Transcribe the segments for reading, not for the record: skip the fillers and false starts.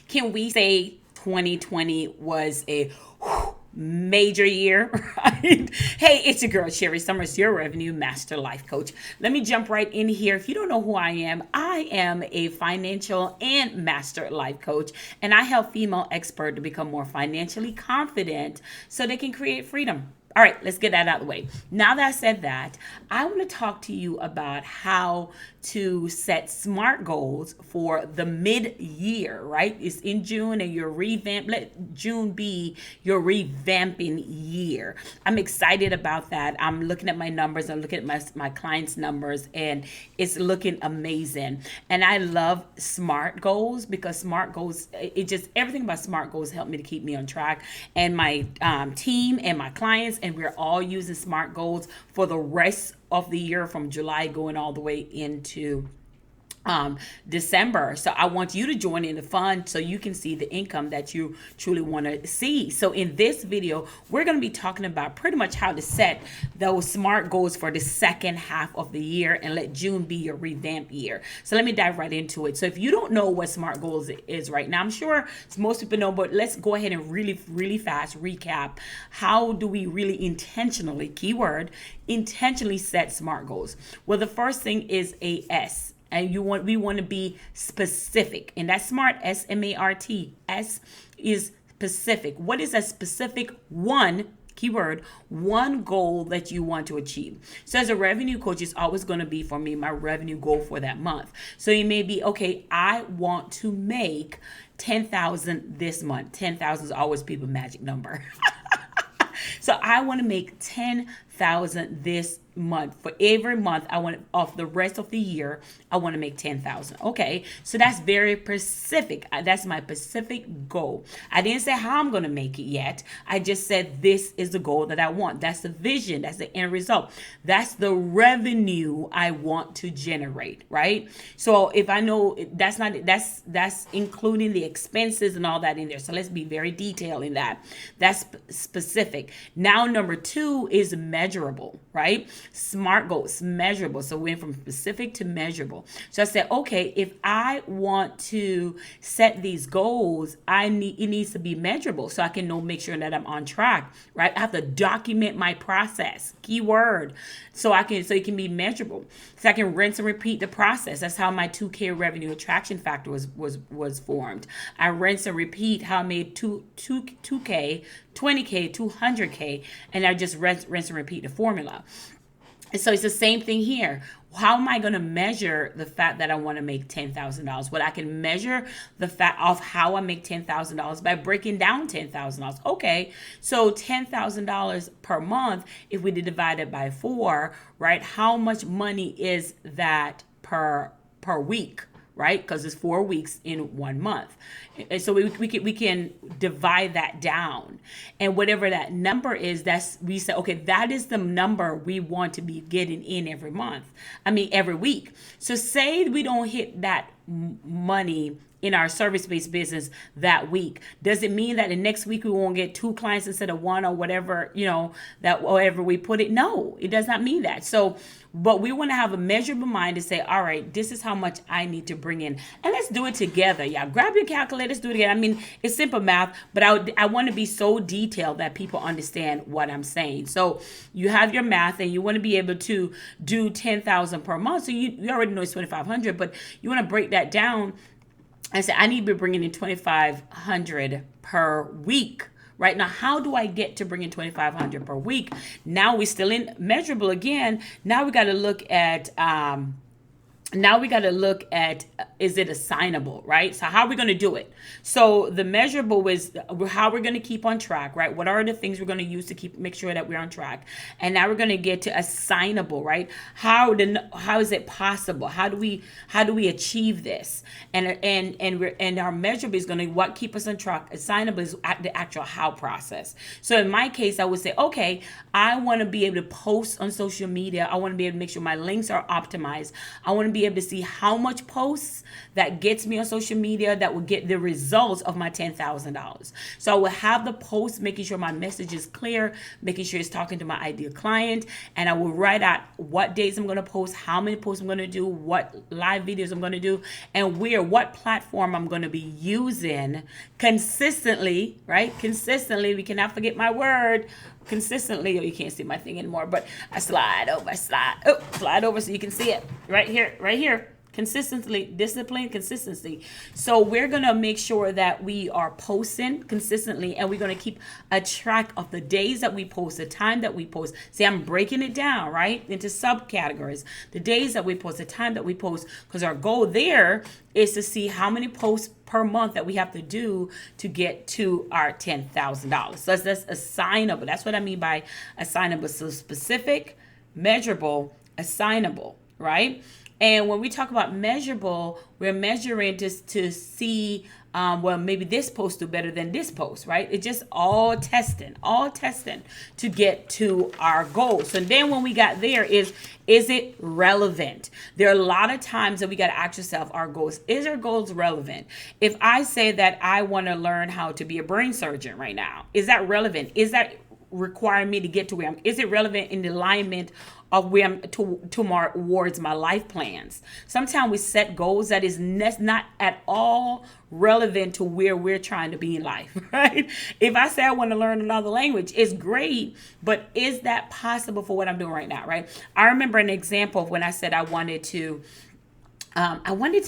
Can we say 2020 was a major year, right? Hey, it's your girl, Sherri Somers, your revenue master life coach. Let me jump right in here. If you don't know who I am a financial and master life coach, and I help female experts to become more financially confident so they can create freedom. All right, let's get that out of the way. Now that I said that, I want to talk to you about how to set SMART goals for the mid-year, right? It's in June and your revamp. Let June be your revamping year. I'm excited about that. I'm looking at my numbers. I'm looking at my clients' numbers, and it's looking amazing. And I love SMART goals because SMART goals, it just, everything about SMART goals help me to keep me on track. And my team and my clients, and we're all using SMART goals for the rest of the year from July going all the way into December. So I want you to join in the fun so you can see the income that you truly want to see. So in this video, we're going to be talking about pretty much how to set those SMART goals for the second half of the year and let June be your revamp year. So let me dive right into it. So if you don't know what SMART goals is right now, I'm sure most people know, but let's go ahead and really fast recap. How do we really intentionally, keyword, intentionally set SMART goals? Well, the first thing is a S. And we want to be specific. And that's SMART, S-M-A-R-T. S is specific. What is a specific one, keyword, one goal that you want to achieve? So as a revenue coach, it's always going to be for me my revenue goal for that month. So it may be, okay, I want to make 10,000 this month. 10,000 is always people's magic number. So I want to make 10,000 this month. For every month, I want of the rest of the year, I want to make 10,000. Okay, so that's very specific. That's my specific goal. I didn't say how I'm going to make it yet. I just said this is the goal that I want. That's the vision. That's the end result. That's the revenue I want to generate, right? So if I know that's including the expenses and all that in there. So let's be very detailed in that. That's specific. Now, number two is measurable, right? SMART goals, measurable. So we went from specific to measurable. So I said, okay, if I want to set these goals, it needs to be measurable so I can make sure that I'm on track, right? I have to document my process, keyword, so it can be measurable. So I can rinse and repeat the process. That's how my 2K revenue attraction factor was formed. I rinse and repeat how I made 2K, 20K, 200K, and I just rinse and repeat the formula. And so it's the same thing here. How am I going to measure the fact that I want to make $10,000? Well, I can measure the fact of how I make $10,000 by breaking down $10,000. Okay, so $10,000 per month, if we divide it by 4, right? How much money is that per week? Right? Because it's 4 weeks in 1 month. And so we can divide that down. And whatever that number is, we say, okay, that is the number we want to be getting in every week. So say we don't hit that money in our service-based business that week. Does it mean that the next week we won't get 2 clients instead of 1 or whatever, that wherever we put it? No, it does not mean that. So, but we want to have a measurable mind to say, all right, this is how much I need to bring in. And let's do it together. Yeah, grab your calculator, let's do it again. It's simple math, but I want to be so detailed that people understand what I'm saying. So you have your math and you want to be able to do 10,000 per month. So you already know it's 2,500, but you want to break that down. I said, I need to be bringing in 2,500 per week. Right now, how do I get to bringing 2,500 per week? Now we're still in measurable again. Now we got to look at is it assignable, right? So how are we going to do it? So the measurable is how we're going to keep on track, right? What are the things we're going to use to make sure that we're on track? And now we're going to get to assignable, right? How is it possible? How do we achieve this? And our measurable is going to what keep us on track. Assignable is the actual how process. So in my case, I would say, okay, I want to be able to post on social media. I want to be able to make sure my links are optimized. I want to be be able to see how much posts that gets me on social media that will get the results of my $10,000. So I will have the post, making sure my message is clear, making sure it's talking to my ideal client, and I will write out what days I'm going to post, how many posts I'm going to do, what live videos I'm going to do, and what platform I'm going to be using consistently, right? Consistently. We cannot forget my word. Consistently. Oh, you can't see my thing anymore, but I slide over so you can see it right here. Consistently, discipline, consistency. So we're going to make sure that we are posting consistently, and we're going to keep a track of the days that we post, the time that we post. See, I'm breaking it down, right, into subcategories. The days that we post, the time that we post, because our goal there is to see how many posts per month that we have to do to get to our $10,000. So that's assignable. That's what I mean by assignable. So specific, measurable, assignable, right? And when we talk about measurable, we're measuring just to see, well, maybe this post do better than this post, right? It's just all testing to get to our goals. So then when we got there is it relevant? There are a lot of times that we got to ask yourself our goals. Is our goals relevant? If I say that I want to learn how to be a brain surgeon right now, is that relevant? Is that requiring me to get to where I'm? Is it relevant in the alignment of where I'm towards my life plans? Sometimes we set goals that is not at all relevant to where we're trying to be in life, right? If I say I want to learn another language, it's great, but is that possible for what I'm doing right now, right? I remember an example of when I said I wanted to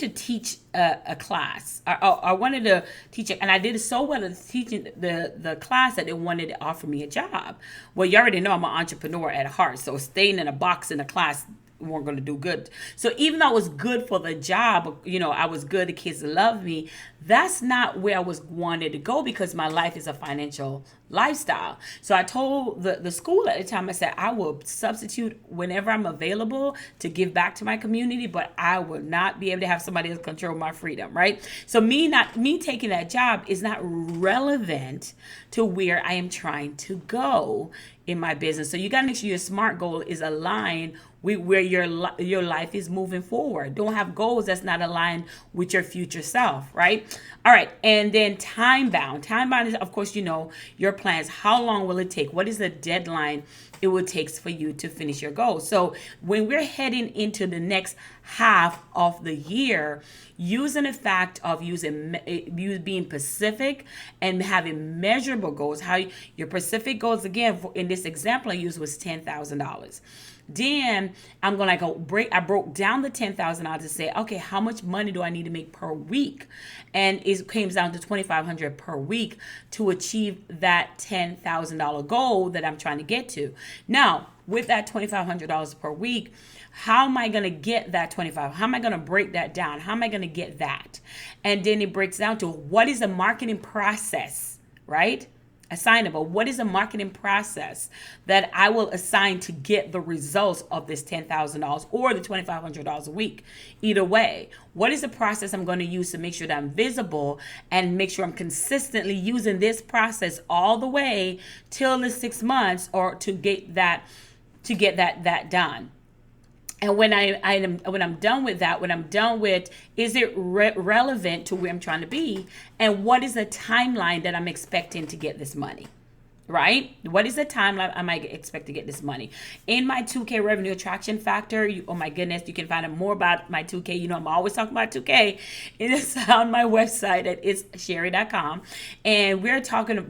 teach a class. I wanted to teach it, and I did so well at teaching the class that they wanted to offer me a job. Well, you already know I'm an entrepreneur at heart, so staying in a box in a class weren't going to do good. So even though I was good for the job, I was good, the kids loved me, that's not where I was wanted to go, because my life is a financial lifestyle. So I told the school at the time, I said, I will substitute whenever I'm available to give back to my community, but I will not be able to have somebody else control my freedom, right? So me taking that job is not relevant to where I am trying to go in my business. So you got to make sure your SMART goal is aligned with where your life is moving forward. Don't have goals that's not aligned with your future self, right? All right. And then time bound. Time bound is, of course, your plans. How long will it take? What is the deadline it will take for you to finish your goals? So when we're heading into the next half of the year, using the fact of you being specific and having measurable goals. How your specific goals, again, in this example I used, was $10,000. Then I'm going to I broke down the $10,000 to say, okay, how much money do I need to make per week? And it came down to $2,500 per week to achieve that $10,000 goal that I'm trying to get to. Now, with that $2,500 per week, how am I going to get that $25,000? How am I going to break that down? How am I going to get that? And then it breaks down to what is the marketing process, right? Assignable. What is a marketing process that I will assign to get the results of this $10,000 or the $2,500 a week? Either way, what is the process I'm going to use to make sure that I'm visible and make sure I'm consistently using this process all the way till the 6 months, or to get that done? And when I'm done with that, is it relevant to where I'm trying to be? And what is the timeline that I'm expecting to get this money? Right? What is the timeline I might expect to get this money? In my 2K revenue attraction factor, oh my goodness, you can find out more about my 2K. I'm always talking about 2K. It is on my website at itsherri.com. And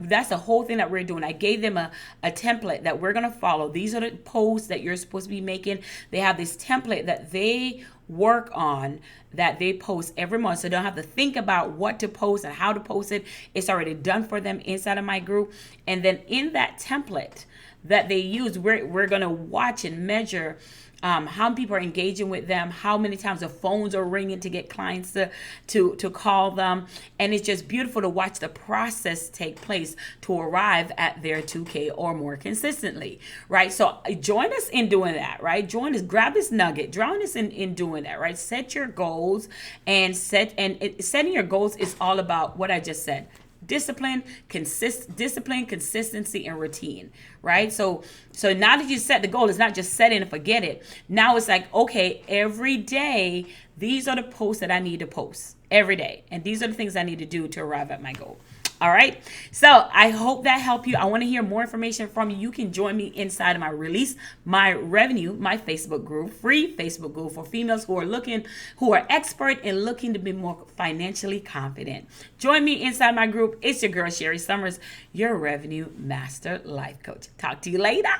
that's the whole thing that we're doing. I gave them a template that we're going to follow. These are the posts that you're supposed to be making. They have this template that they work on, that they post every month, so they don't have to think about what to post and how to post it. It's already done for them inside of my group. And then in that template that they use, we're going to watch and measure how many people are engaging with them, how many times the phones are ringing to get clients to call them. And it's just beautiful to watch the process take place to arrive at their 2K or more consistently, right? So join us in doing that, right? Join us, grab this nugget, join us in doing that, right? Set your goals, and setting your goals is all about what I just said. discipline, consistency, and routine, right? So now that you set the goal, it's not just set it and forget it. Now it's like, okay, every day, these are the posts that I need to post every day. And these are the things I need to do to arrive at my goal. All right. So I hope that helped you. I want to hear more information from you. You can join me inside of my Release My Revenue, my Facebook group, free Facebook group for females who are expert and looking to be more financially confident. Join me inside my group. It's your girl, Sherri Somers, your Revenue Master Life Coach. Talk to you later.